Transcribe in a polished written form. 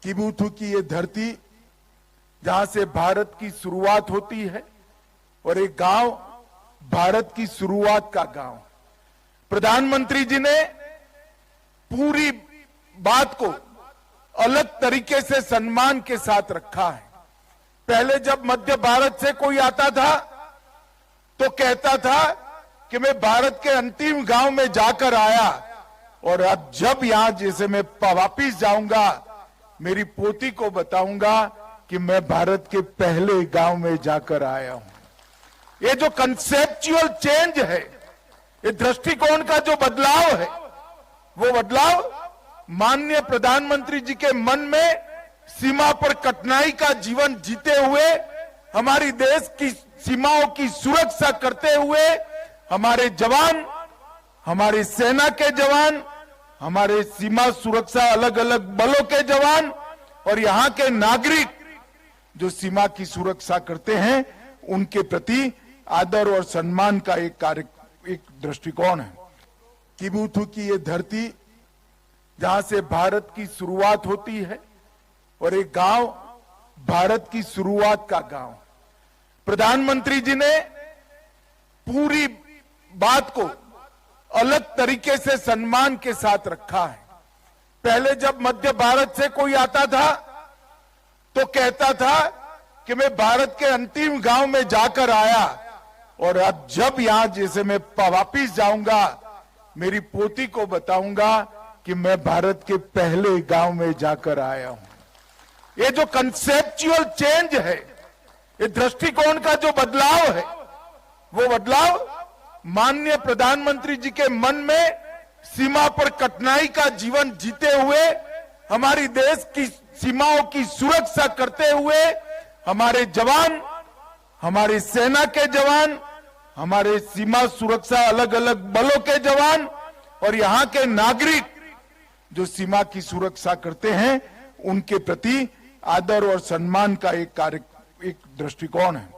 किबुथु की ये धरती जहां से भारत की शुरुआत होती है और एक गांव भारत की शुरुआत का गांव। प्रधानमंत्री जी ने पूरी बात को अलग तरीके से सम्मान के साथ रखा है। पहले जब मध्य भारत से कोई आता था तो कहता था कि मैं भारत के अंतिम गांव में जाकर आया, और अब जब यहां जैसे मैं वापिस जाऊंगा मेरी पोती को बताऊंगा कि मैं भारत के पहले गांव में जाकर आया हूं। ये जो कंसेप्चुअल चेंज है, ये दृष्टिकोण का जो बदलाव है, वो बदलाव माननीय प्रधानमंत्री जी के मन में सीमा पर कठिनाई का जीवन जीते हुए, हमारी देश की सीमाओं की सुरक्षा करते हुए हमारे जवान, हमारी सेना के जवान, हमारे सीमा सुरक्षा अलग अलग बलों के जवान और यहाँ के नागरिक जो सीमा की सुरक्षा करते हैं, उनके प्रति आदर और सम्मान का एक दृष्टिकोण है। किबुथु की ये धरती जहां से भारत की शुरुआत होती है और एक गांव भारत की शुरुआत का गांव। प्रधानमंत्री जी ने पूरी बात को अलग तरीके से सम्मान के साथ रखा है। पहले जब मध्य भारत से कोई आता था तो कहता था कि मैं भारत के अंतिम गांव में जाकर आया, और अब जब यहां जैसे मैं वापिस जाऊंगा मेरी पोती को बताऊंगा कि मैं भारत के पहले गांव में जाकर आया हूं। ये जो कंसेप्चुअल चेंज है, ये दृष्टिकोण का जो बदलाव है, वो बदलाव माननीय प्रधानमंत्री जी के मन में सीमा पर कठिनाई का जीवन जीते हुए, हमारी देश की सीमाओं की सुरक्षा करते हुए हमारे जवान, हमारी सेना के जवान, हमारे सीमा सुरक्षा अलग अलग बलों के जवान और यहाँ के नागरिक जो सीमा की सुरक्षा करते हैं, उनके प्रति आदर और सम्मान का एक दृष्टिकोण है।